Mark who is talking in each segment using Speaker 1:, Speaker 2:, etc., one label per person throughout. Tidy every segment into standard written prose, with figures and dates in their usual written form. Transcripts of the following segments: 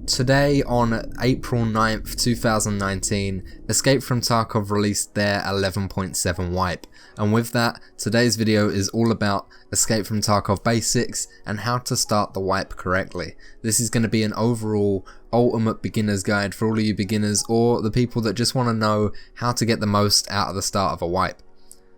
Speaker 1: Today on April 9th, 2019, Escape from Tarkov released their 11.7 wipe, and with that, today's video is all about Escape from Tarkov basics and how to start the wipe correctly. This is going to be an overall ultimate beginner's guide for all of you beginners or the people that just want to know how to get the most out of the start of a wipe.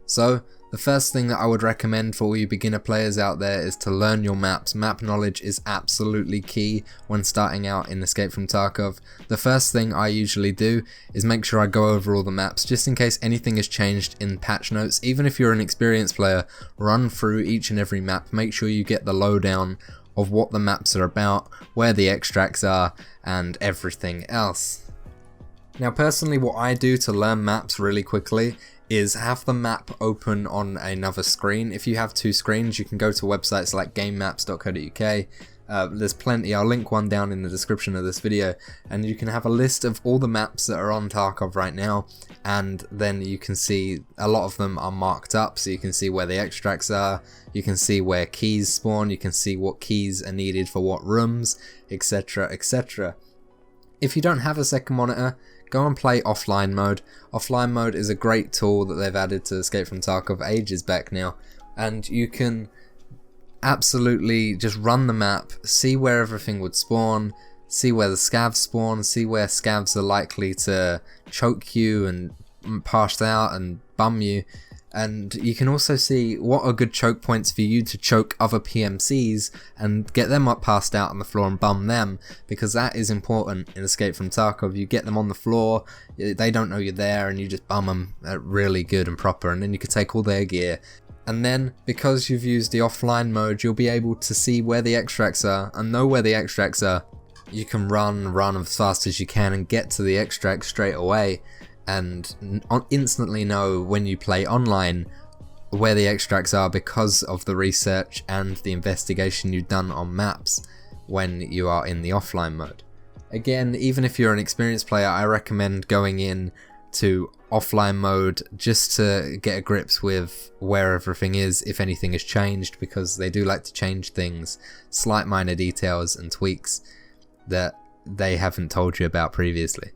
Speaker 1: So, the first thing that I would recommend for all you beginner players out there is to learn your maps. Map knowledge is absolutely key when starting out in Escape from Tarkov. The first thing I usually do is make sure I go over all the maps just in case anything has changed in patch notes. Even if you're an experienced player, run through each and every map, make sure you get the lowdown of what the maps are about, where the extracts are, and everything else. Now personally, what I do to learn maps really quickly is have the map open on another screen. If you have two screens, you can go to websites like gamemaps.co.uk. There's plenty, I'll link one down in the description of this video, and you can have a list of all the maps that are on Tarkov right now, and then you can see a lot of them are marked up, so you can see where the extracts are, you can see where keys spawn, you can see what keys are needed for what rooms, etc, etc. If you don't have a second monitor, go and play offline mode. Offline mode is a great tool that they've added to Escape from Tarkov ages back now, and you can absolutely just run the map, see where everything would spawn, see where the scavs spawn, see where scavs are likely to choke you and pass out and bum you, and you can also see what are good choke points for you to choke other PMCs and get them up passed out on the floor and bum them, because that is important in Escape from Tarkov. You get them on the floor, they don't know you're there, and you just bum them really good and proper, and then you can take all their gear. And then, because you've used the offline mode, you'll be able to see where the extracts are and know where the extracts are. You can run as fast as you can and get to the extracts straight away, and instantly know when you play online where the extracts are because of the research and the investigation you've done on maps when you are in the offline mode. Again, even if you're an experienced player, I recommend going in to offline mode just to get a grips with where everything is, if anything has changed, because they do like to change things, slight minor details and tweaks that they haven't told you about previously.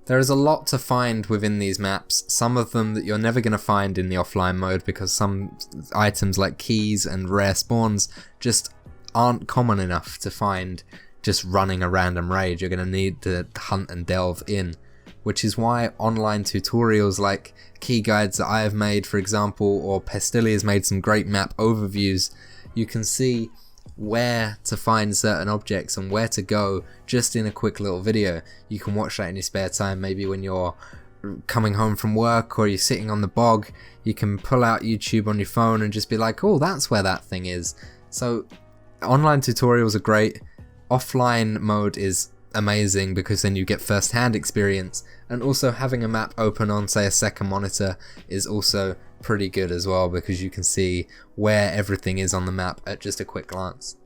Speaker 1: There is a lot to find within these maps, some of them that you're never going to find in the offline mode because some items like keys and rare spawns just aren't common enough to find just running a random raid. You're going to need to hunt and delve in, which is why online tutorials like key guides that I have made, for example, or Pestily has made some great map overviews. You can see where to find certain objects and where to go just in a quick little video. You can watch that in your spare time, maybe when you're coming home from work or you're sitting on the bog. You can pull out YouTube on your phone and just be like, oh, that's where that thing is. So online tutorials are great. Offline mode is amazing because then you get first-hand experience, and also having a map open on, say, a second monitor is also pretty good as well, because you can see where everything is on the map at just a quick glance.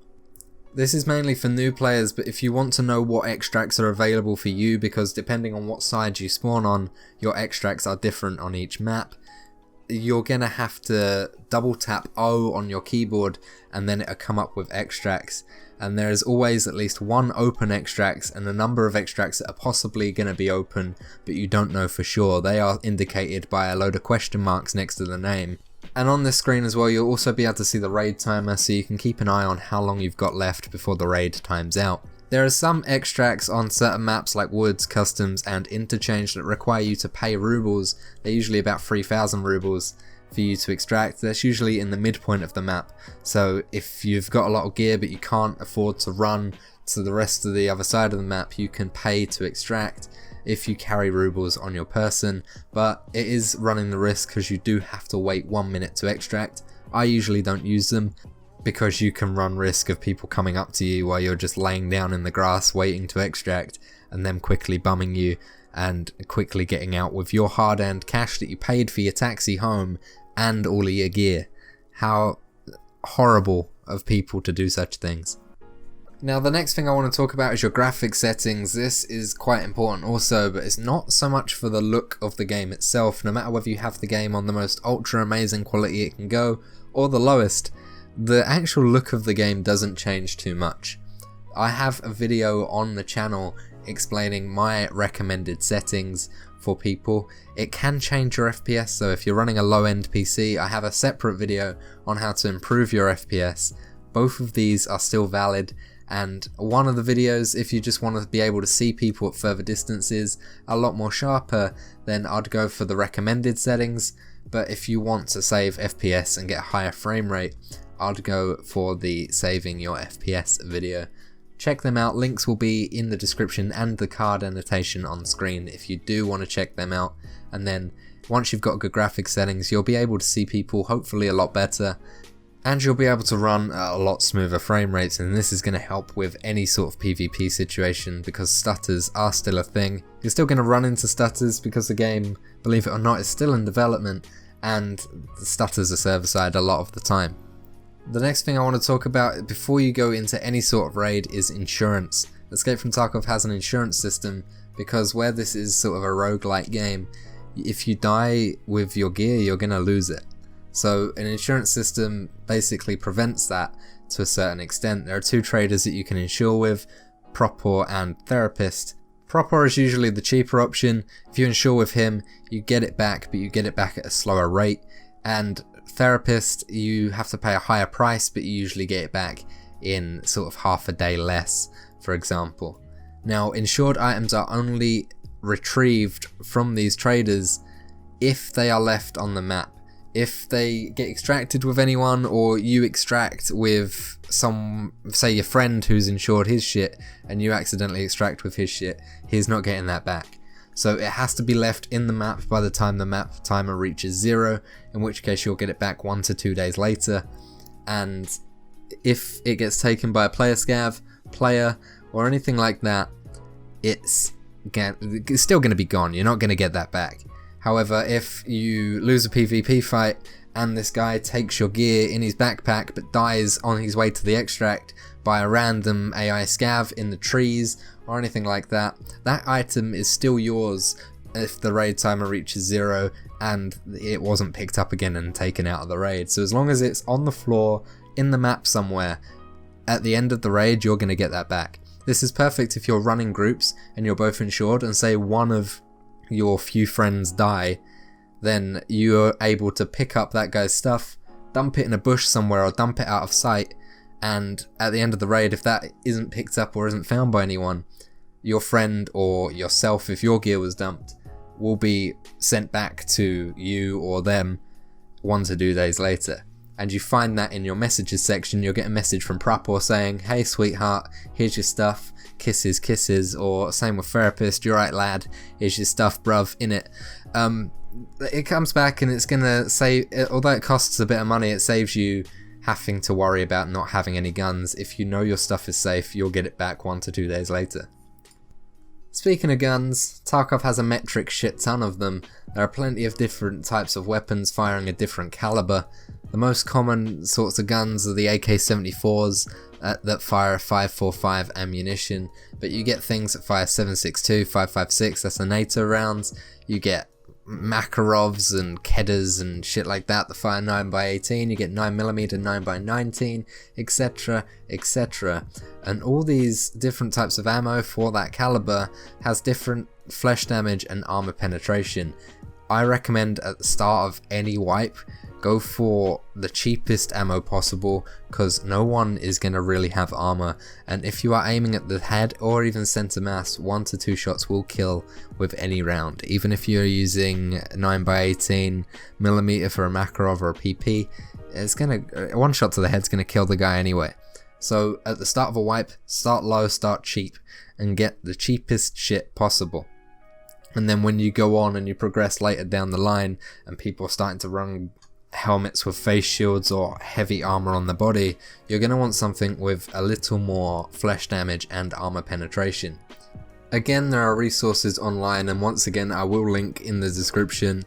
Speaker 1: This is mainly for new players, but if you want to know what extracts are available for you, because depending on what side you spawn on, your extracts are different on each map, you're gonna have to double tap O on your keyboard and then it'll come up with extracts, and there is always at least one open extracts and a number of extracts that are possibly going to be open but you don't know for sure. They are indicated by a load of question marks next to the name. And on this screen as well, you'll also be able to see the raid timer, so you can keep an eye on how long you've got left before the raid times out. There are some extracts on certain maps like Woods, Customs and Interchange that require you to pay rubles. They're usually about 3,000 rubles for you to extract. That's usually in the midpoint of the map, so if you've got a lot of gear but you can't afford to run to the rest of the other side of the map, you can pay to extract if you carry rubles on your person, but it is running the risk because you do have to wait 1 minute to extract. I usually don't use them because you can run risk of people coming up to you while you're just laying down in the grass waiting to extract and them quickly bumming you and quickly getting out with your hard-earned cash that you paid for your taxi home and all of your gear. How horrible of people to do such things. Now the next thing I want to talk about is your graphics settings. This is quite important also, but it's not so much for the look of the game itself. No matter whether you have the game on the most ultra amazing quality it can go or the lowest, the actual look of the game doesn't change too much. I have a video on the channel explaining my recommended settings for people. It can change your FPS, so if you're running a low-end PC, I have a separate video on how to improve your FPS. Both of these are still valid, and one of the videos, if you just want to be able to see people at further distances a lot more sharper, then I'd go for the recommended settings. But if you want to save FPS and get a higher frame rate, I'd go for the saving your FPS video. Check them out, links will be in the description and the card annotation on screen if you do want to check them out. And then once you've got good graphics settings, you'll be able to see people hopefully a lot better, and you'll be able to run at a lot smoother frame rates, and this is going to help with any sort of PvP situation because stutters are still a thing. You're still going to run into stutters because the game, believe it or not, is still in development, and the stutters are server side a lot of the time. The next thing I want to talk about before you go into any sort of raid is insurance. Escape from Tarkov has an insurance system because where this is sort of a roguelike game, if you die with your gear, you're going to lose it. So an insurance system basically prevents that to a certain extent. There are two traders that you can insure with, Propor and Therapist. Propor is usually the cheaper option. If you insure with him, you get it back, but you get it back at a slower rate. And Therapist, you have to pay a higher price, but you usually get it back in sort of half a day less, for example. Now, insured items are only retrieved from these traders if they are left on the map. If they get extracted with anyone, or you extract with some, say your friend who's insured his shit, and you accidentally extract with his shit, he's not getting that back. So it has to be left in the map by the time the map timer reaches 0, in which case you'll get it back 1 to 2 days later. And if it gets taken by a player scav, player, or anything like that, it's still going to be gone. You're not going to get that back. However, if you lose a PvP fight and this guy takes your gear in his backpack but dies on his way to the extract by a random AI scav in the trees or anything like that, that item is still yours if the raid timer reaches 0 and it wasn't picked up again and taken out of the raid. So as long as it's on the floor, in the map somewhere, at the end of the raid, you're going to get that back. This is perfect if you're running groups and you're both insured, and say one of your few friends die, then you're able to pick up that guy's stuff, dump it in a bush somewhere or dump it out of sight, and at the end of the raid, if that isn't picked up or isn't found by anyone, your friend or yourself, if your gear was dumped, will be sent back to you or them 1 to 2 days later. And you find that in your messages section. You'll get a message from Propor saying, "Hey sweetheart, here's your stuff, kisses kisses," or same with Therapist, "You're right lad, here's your stuff bruv," in it. It comes back and it's gonna say, although it costs a bit of money, it saves you having to worry about not having any guns. If you know your stuff is safe, you'll get it back 1 to 2 days later. Speaking of guns, Tarkov has a metric shit ton of them. There are plenty of different types of weapons firing a different caliber. The most common sorts of guns are the AK-74s that fire 5.45 ammunition, but you get things that fire 7.62, 5.56, that's the NATO rounds. You get Makarovs and Kedders and shit like that that fire 9x18, you get 9mm, 9x19, etc, etc. And all these different types of ammo for that caliber has different flesh damage and armor penetration. I recommend at the start of any wipe, go for the cheapest ammo possible, because no one is going to really have armor, and if you are aiming at the head or even center mass, 1 to 2 shots will kill with any round. Even if you're using 9x18mm for a Makarov or a PP, it's gonna, 1 shot to the head's gonna kill the guy anyway. So at the start of a wipe, start low, start cheap, and get the cheapest shit possible. And then when you go on and you progress later down the line and people are starting to run helmets with face shields or heavy armor on the body, you're going to want something with a little more flesh damage and armor penetration. Again, there are resources online, and once again I will link in the description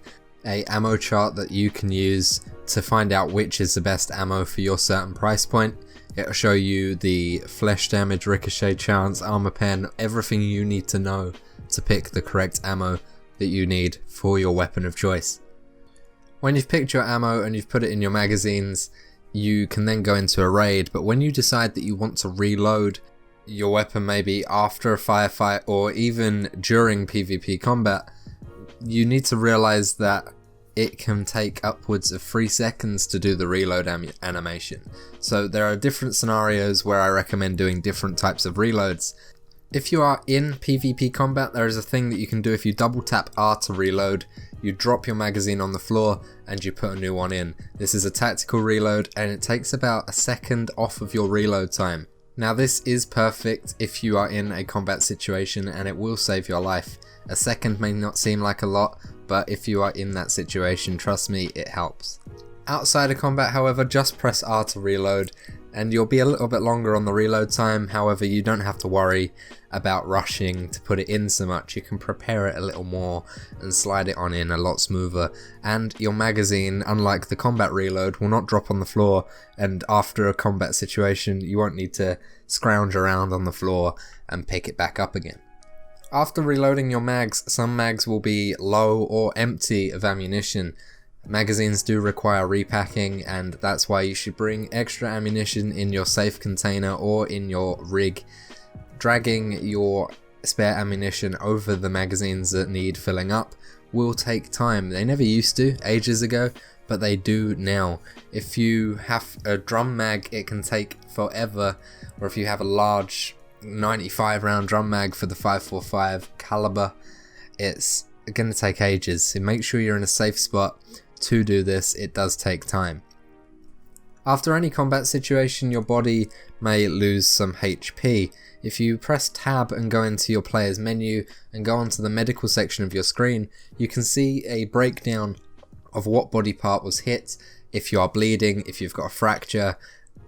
Speaker 1: a ammo chart that you can use to find out which is the best ammo for your certain price point. It'll show you the flesh damage, ricochet chance, armor pen, everything you need to know to pick the correct ammo that you need for your weapon of choice. When you've picked your ammo and you've put it in your magazines, you can then go into a raid, but when you decide that you want to reload, your weapon maybe after a firefight or even during PvP combat, you need to realize that it can take upwards of 3 seconds to do the reload animation. So there are different scenarios where I recommend doing different types of reloads. If you are in PvP combat, there is a thing that you can do. If you double tap R to reload, you drop your magazine on the floor and you put a new one in. This is a tactical reload and it takes about a second off of your reload time. Now this is perfect if you are in a combat situation and it will save your life. A second may not seem like a lot, but if you are in that situation, trust me, it helps. Outside of combat, however, just press R to reload and you'll be a little bit longer on the reload time. However, you don't have to worry about rushing to put it in so much. You can prepare it a little more and slide it on in a lot smoother, and your magazine, unlike the combat reload, will not drop on the floor, and after a combat situation you won't need to scrounge around on the floor and pick it back up again. After reloading your mags, some mags will be low or empty of ammunition. Magazines do require repacking, and that's why you should bring extra ammunition in your safe container or in your rig. Dragging your spare ammunition over the magazines that need filling up will take time. They never used to ages ago, but they do now. If you have a drum mag, it can take forever, or if you have a large 95 round drum mag for the 545 caliber, it's going to take ages. So make sure you're in a safe spot to do this. It does take time. After any combat situation, your body may lose some HP. If you press tab and go into your player's menu and go onto the medical section of your screen, you can see a breakdown of what body part was hit, if you are bleeding, if you've got a fracture,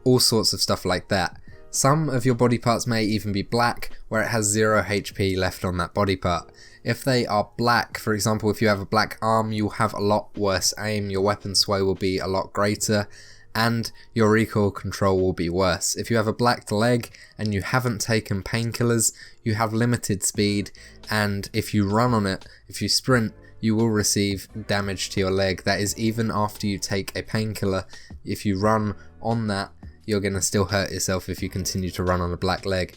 Speaker 1: all sorts of stuff like that. Some of your body parts may even be black, where it has 0 HP left on that body part. If they are black, for example, if you have a black arm, you'll have a lot worse aim, your weapon sway will be a lot greater, and your recoil control will be worse. If you have a black leg and you haven't taken painkillers, you have limited speed, and if you run on it, if you sprint, you will receive damage to your leg. That is even after you take a painkiller. If you run on that, you're going to still hurt yourself if you continue to run on a black leg.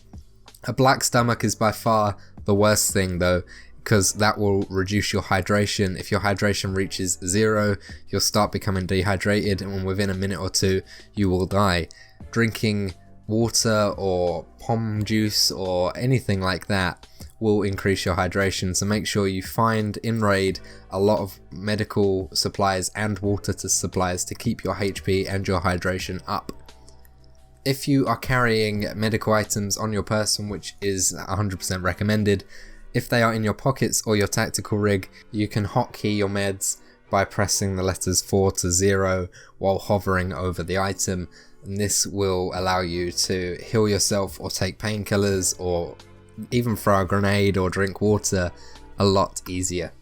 Speaker 1: A black stomach is by far the worst thing though, because that will reduce your hydration. If your hydration reaches 0, you'll start becoming dehydrated, and within a minute or two you will die. Drinking water or pom juice or anything like that will increase your hydration, so make sure you find in raid a lot of medical supplies and water supplies to keep your HP and your hydration up. If you are carrying medical items on your person, which is 100% recommended, if they are in your pockets or your tactical rig, you can hotkey your meds by pressing the letters 4 to 0 while hovering over the item, and this will allow you to heal yourself or take painkillers or even throw a grenade or drink water a lot easier.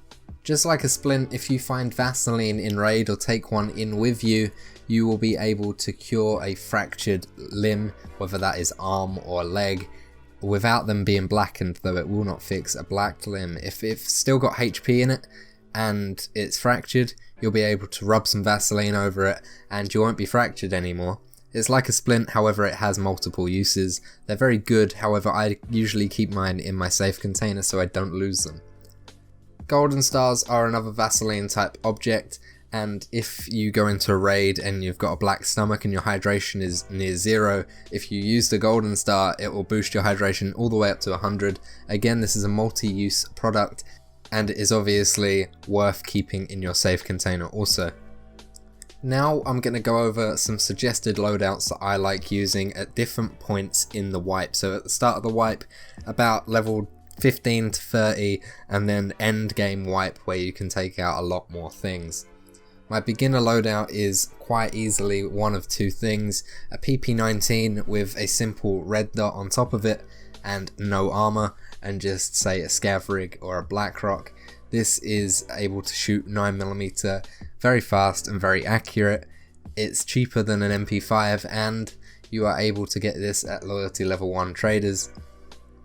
Speaker 1: Just like a splint, if you find Vaseline in raid or take one in with you, you will be able to cure a fractured limb, whether that is arm or leg, without them being blackened, though it will not fix a black limb. If it's still got HP in it and it's fractured, you'll be able to rub some Vaseline over it and you won't be fractured anymore. It's like a splint, however it has multiple uses. They're very good, however I usually keep mine in my safe container so I don't lose them. Golden stars are another Vaseline type object, and if you go into a raid and you've got a black stomach and your hydration is near 0, if you use the golden star, it will boost your hydration all the way up to 100. Again, this is a multi-use product and it is obviously worth keeping in your safe container also. Now I'm going to go over some suggested loadouts that I like using at different points in the wipe. So at the start of the wipe, about level 15 to 30, and then end game wipe where you can take out a lot more things. My beginner loadout is quite easily one of two things: a PP19 with a simple red dot on top of it and no armor, and just say a scav rig or a blackrock. This is able to shoot 9mm very fast and very accurate. It's cheaper than an MP5 and you are able to get this at loyalty level 1 traders.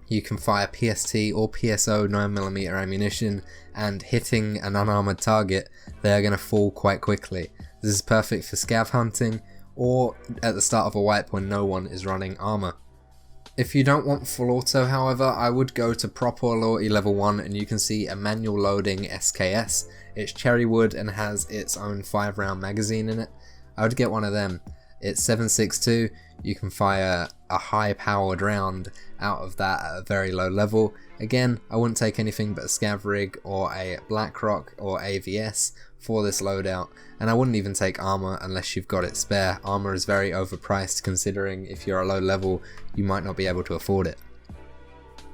Speaker 1: You can fire PST or PSO 9mm ammunition, and hitting an unarmored target, they are going to fall quite quickly. This is perfect for scav hunting or at the start of a wipe when no one is running armor. If you don't want full auto, however, I would go to proper loyalty level 1 and you can see a manual loading SKS. It's cherry wood and has its own 5-round magazine in it. I would get one of them. It's 7.62, you can fire a high powered round out of that at a very low level. Again, I wouldn't take anything but a scav rig or a Blackrock or AVS for this loadout, and I wouldn't even take armor unless you've got it spare. Armor is very overpriced considering if you're a low level you might not be able to afford it.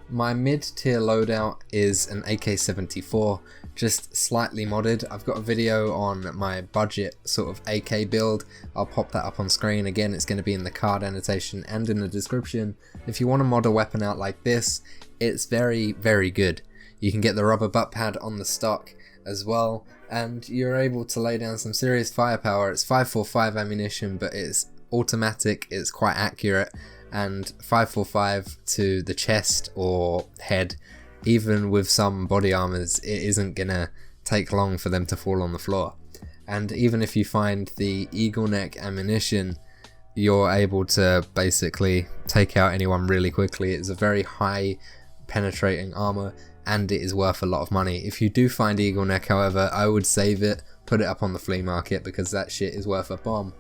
Speaker 1: My mid-tier loadout is an AK-74, just slightly modded. I've got a video on my budget sort of AK build. I'll pop that up on screen. Again, it's going to be in the card annotation and in the description. If you want to mod a weapon out like this, it's very, very good. You can get the rubber butt pad on the stock as well, and you're able to lay down some serious firepower. It's 5.45 ammunition, but it's automatic, it's quite accurate, and 5.45 to the chest or head. Even with some body armors, it isn't gonna take long for them to fall on the floor. And even if you find the eagle neck ammunition, you're able to basically take out anyone really quickly. It's a very high penetrating armor and it is worth a lot of money. If you do find eagle neck, however, I would save it, put it up on the flea market, because that shit is worth a bomb.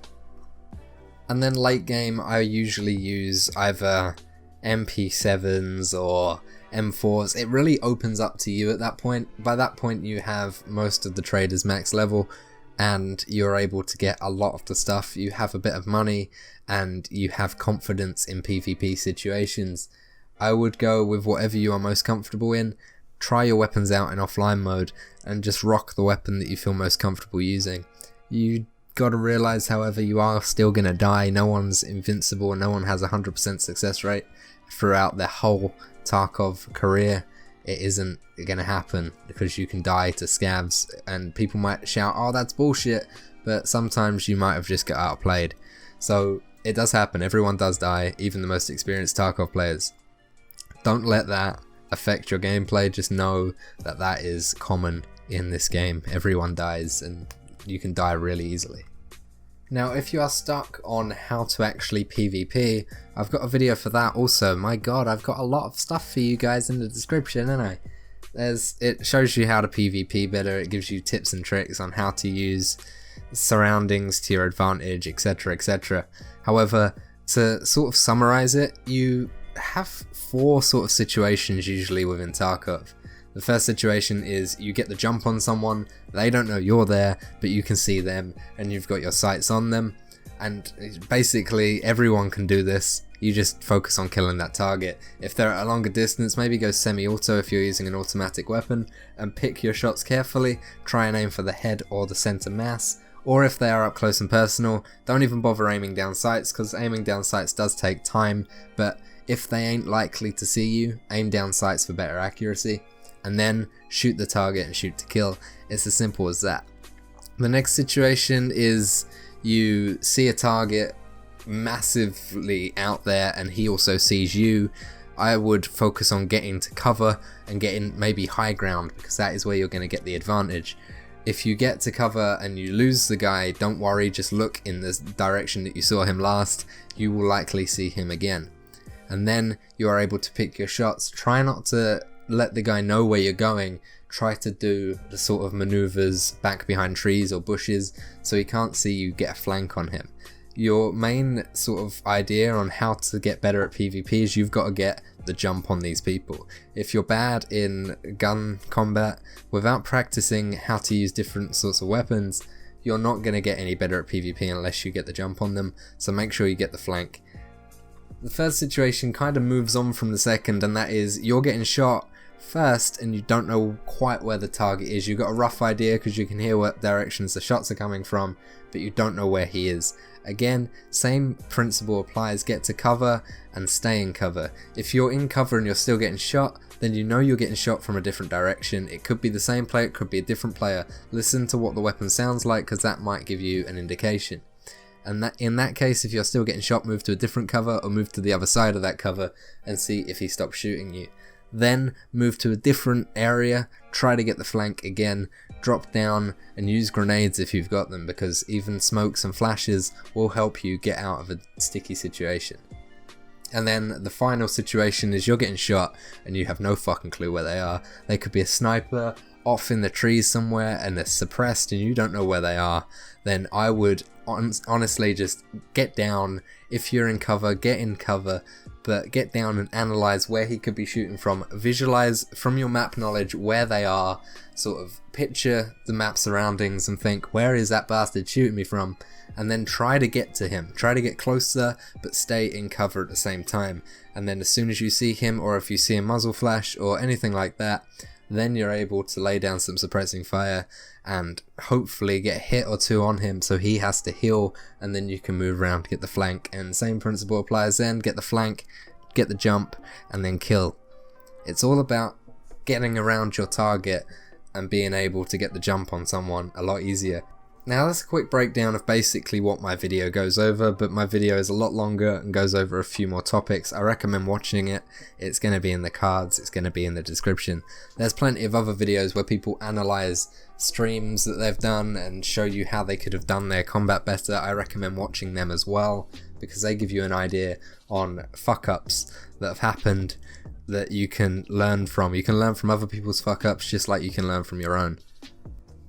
Speaker 1: And then late game, I usually use either MP7s or M4s. It really opens up to you at that point. By that point you have most of the traders max level and you're able to get a lot of the stuff. You have a bit of money and you have confidence in PvP situations. I would go with whatever you are most comfortable in. Try your weapons out in offline mode and just rock the weapon that you feel most comfortable using. You gotta realize, however, you are still gonna die. No one's invincible, no one has a 100% success rate throughout their whole Tarkov career. It isn't gonna happen because you can die to scavs and people might shout, oh that's bullshit, but sometimes you might have just got outplayed. So it does happen, everyone does die, even the most experienced Tarkov players. Don't let that affect your gameplay, just know that that is common in this game. Everyone dies and you can die really easily. Now if you are stuck on how to actually PvP, I've got a video for that also. My god, I've got a lot of stuff for you guys in the description, haven't I? It shows you how to PvP better, it gives you tips and tricks on how to use surroundings to your advantage, etc, etc. However, to sort of summarize it, you have 4 sort of situations usually within Tarkov. The first situation is you get the jump on someone, they don't know you're there, but you can see them and you've got your sights on them, and basically everyone can do this. You just focus on killing that target. If they're at a longer distance, maybe go semi-auto if you're using an automatic weapon, and pick your shots carefully. Try and aim for the head or the center mass, or if they are up close and personal, don't even bother aiming down sights, because aiming down sights does take time, but if they ain't likely to see you, aim down sights for better accuracy, and then shoot the target and shoot to kill. It's as simple as that. The next situation is you see a target massively out there and he also sees you. I would focus on getting to cover and getting maybe high ground, because that is where you're going to get the advantage. If you get to cover and you lose the guy, don't worry, just look in the direction that you saw him last. You will likely see him again. And then you are able to pick your shots. Try not to let the guy know where you're going. Try to do the sort of maneuvers back behind trees or bushes so he can't see you get a flank on him. Your main sort of idea on how to get better at PvP is you've got to get the jump on these people. If you're bad in gun combat, without practicing how to use different sorts of weapons, you're not going to get any better at PvP unless you get the jump on them, so make sure you get the flank. The first situation kind of moves on from the second, and that is you're getting shot first and you don't know quite where the target is. You've got a rough idea because you can hear what directions the shots are coming from, but you don't know where he is. Again, same principle applies, get to cover and stay in cover. If you're in cover and you're still getting shot, then you know you're getting shot from a different direction. It could be the same player, it could be a different player. Listen to what the weapon sounds like, because that might give you an indication. And in that case, if you're still getting shot, move to a different cover or move to the other side of that cover and see if he stops shooting you. Then move to a different area, try to get the flank again, drop down and use grenades if you've got them, because even smokes and flashes will help you get out of a sticky situation. And then the final situation is you're getting shot and you have no fucking clue where they are. They could be a sniper off in the trees somewhere and they're suppressed and you don't know where they are. Then I would honestly just get down. If you're in cover, get in cover, but get down and analyze where he could be shooting from. Visualize from your map knowledge where they are, sort of picture the map surroundings and think, where is that bastard shooting me from? And then try to get to him. Try to get closer, but stay in cover at the same time. And then as soon as you see him, or if you see a muzzle flash or anything like that, then you're able to lay down some suppressing fire and hopefully get a hit or two on him so he has to heal, and then you can move around to get the flank. And same principle applies then, get the flank, get the jump, and then kill. It's all about getting around your target and being able to get the jump on someone a lot easier. Now that's a quick breakdown of basically what my video goes over, but my video is a lot longer and goes over a few more topics. I recommend watching it. It's going to be in the cards, it's going to be in the description. There's plenty of other videos where people analyze streams that they've done and show you how they could have done their combat better. I recommend watching them as well, because they give you an idea on fuck-ups that have happened that you can learn from. You can learn from other people's fuck-ups just like you can learn from your own.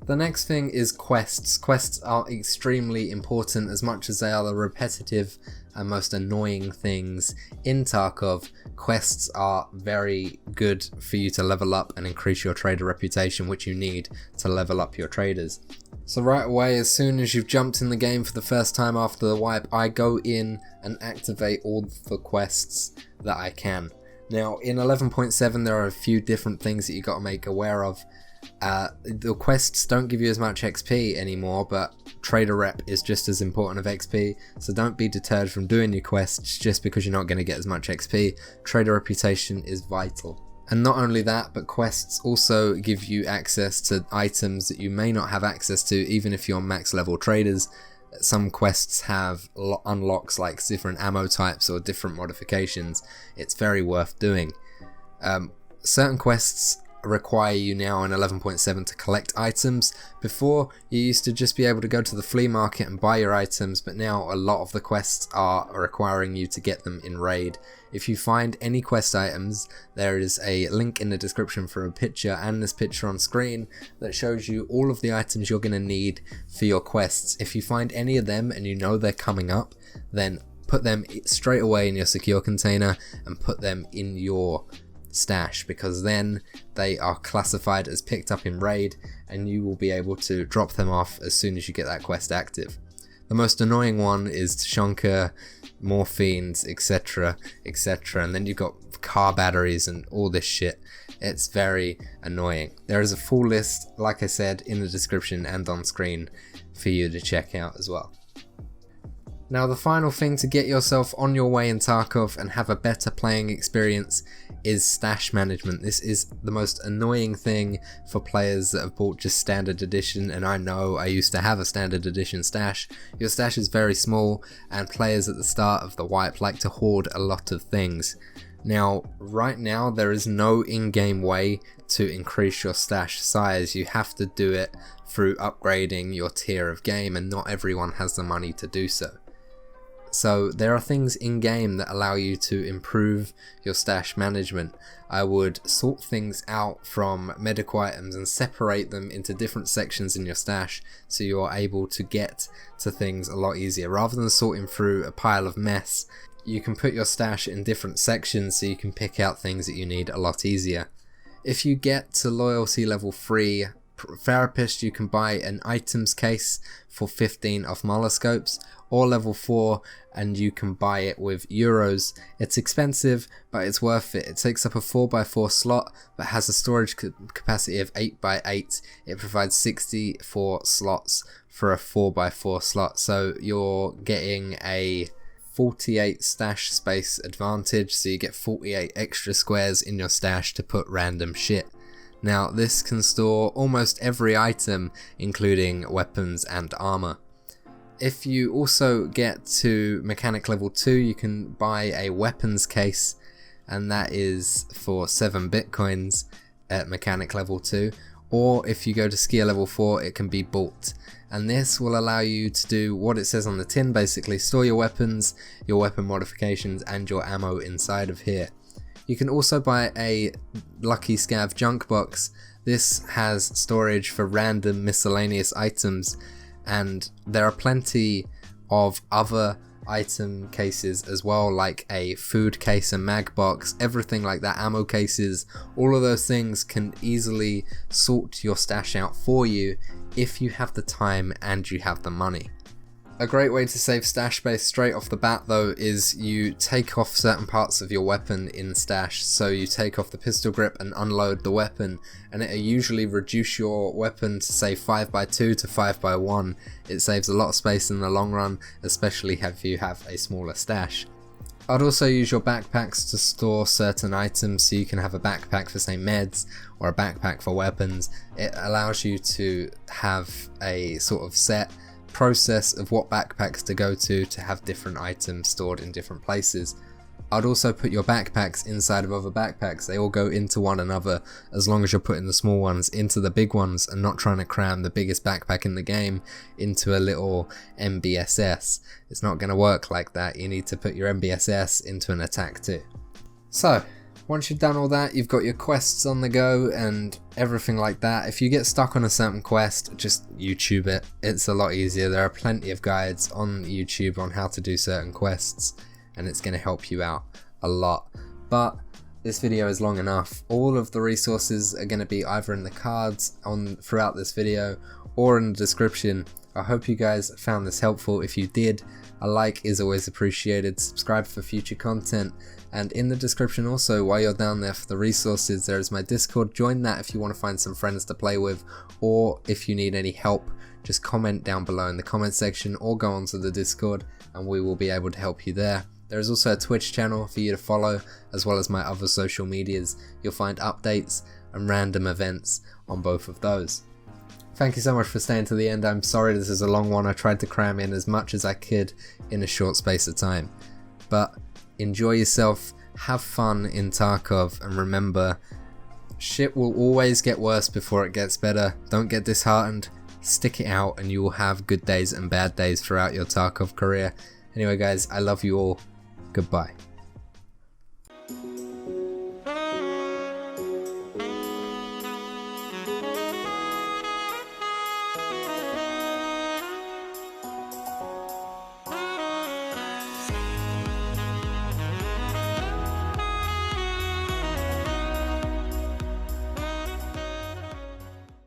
Speaker 1: The next thing is quests. Quests are extremely important. As much as they are the repetitive and most annoying things in Tarkov, quests are very good for you to level up and increase your trader reputation, which you need to level up your traders. So right away, as soon as you've jumped in the game for the first time after the wipe, I go in and activate all the quests that I can. Now in 11.7 there are a few different things that you got to make aware of. The quests don't give you as much XP anymore, but trader rep is just as important of XP, so don't be deterred from doing your quests just because you're not going to get as much XP. Trader reputation is vital. And not only that, but quests also give you access to items that you may not have access to even if you're max level traders. Some quests have unlocks like different ammo types or different modifications. It's very worth doing. Certain quests require you now in 11.7 to collect items. Before, you used to just be able to go to the flea market and buy your items, but now a lot of the quests are requiring you to get them in raid. If you find any quest items, there is a link in the description for a picture and this picture on screen that shows you all of the items you're going to need for your quests. If you find any of them and you know they're coming up, then put them straight away in your secure container and put them in your stash, because then they are classified as picked up in raid and you will be able to drop them off as soon as you get that quest active. The most annoying one is Tshonka, morphines, etc, etc, and then you've got car batteries and all this shit. It's very annoying. There is a full list, like I said, in the description and on screen for you to check out as well. Now the final thing to get yourself on your way in Tarkov and have a better playing experience is stash management. This is the most annoying thing for players that have bought just standard edition, and I know I used to have a standard edition stash. Your stash is very small and players at the start of the wipe like to hoard a lot of things. Now right now there is no in-game way to increase your stash size. You have to do it through upgrading your tier of game, and not everyone has the money to do so. So there are things in game that allow you to improve your stash management. I would sort things out from medical items and separate them into different sections in your stash so you are able to get to things a lot easier. Rather than sorting through a pile of mess, you can put your stash in different sections so you can pick out things that you need a lot easier. If you get to loyalty level 3 therapist, you can buy an items case for 15 off moloscopes, or level 4 and you can buy it with euros. It's expensive but it's worth it. It takes up a 4x4 slot but has a storage capacity of 8x8. It provides 64 slots for a 4x4 slot, so you're getting a 48 stash space advantage, so you get 48 extra squares in your stash to put random shit. Now this can store almost every item including weapons and armor. If you also get to mechanic level 2, you can buy a weapons case, and that is for 7 bitcoins at mechanic level 2, or if you go to skill level 4 it can be bought, and this will allow you to do what it says on the tin, basically store your weapons, your weapon modifications and your ammo inside of here. You can also buy a Lucky Scav junk box. This has storage for random miscellaneous items, and there are plenty of other item cases as well, like a food case, a mag box, everything like that, ammo cases. All of those things can easily sort your stash out for you if you have the time and you have the money. A great way to save stash space straight off the bat though is you take off certain parts of your weapon in stash. So you take off the pistol grip and unload the weapon, and it'll usually reduce your weapon to say 5x2 to 5x1. It saves a lot of space in the long run, especially if you have a smaller stash. I'd also use your backpacks to store certain items, so you can have a backpack for say meds or a backpack for weapons. It allows you to have a sort of set process of what backpacks to go to have different items stored in different places. I'd also put your backpacks inside of other backpacks. They all go into one another, as long as you're putting the small ones into the big ones and not trying to cram the biggest backpack in the game into a little MBSS. It's not going to work like that. You need to put your MBSS into an attack too. So once you've done all that, you've got your quests on the go and everything like that. If you get stuck on a certain quest, just YouTube it. It's a lot easier. There are plenty of guides on YouTube on how to do certain quests, and it's going to help you out a lot. But this video is long enough. All of the resources are going to be either in the cards throughout this video or in the description. I hope you guys found this helpful. If you did, a like is always appreciated. Subscribe for future content, and in the description also, while you're down there for the resources, there is my Discord. Join that if you want to find some friends to play with, or if you need any help, just comment down below in the comment section or go onto the Discord and we will be able to help you there. There is also a Twitch channel for you to follow, as well as my other social medias. You'll find updates and random events on both of those. Thank you so much for staying to the end. I'm sorry this is a long one. I tried to cram in as much as I could in a short space of time. But enjoy yourself, have fun in Tarkov, and remember, shit will always get worse before it gets better. Don't get disheartened, stick it out, and you will have good days and bad days throughout your Tarkov career. Anyway guys, I love you all. Goodbye.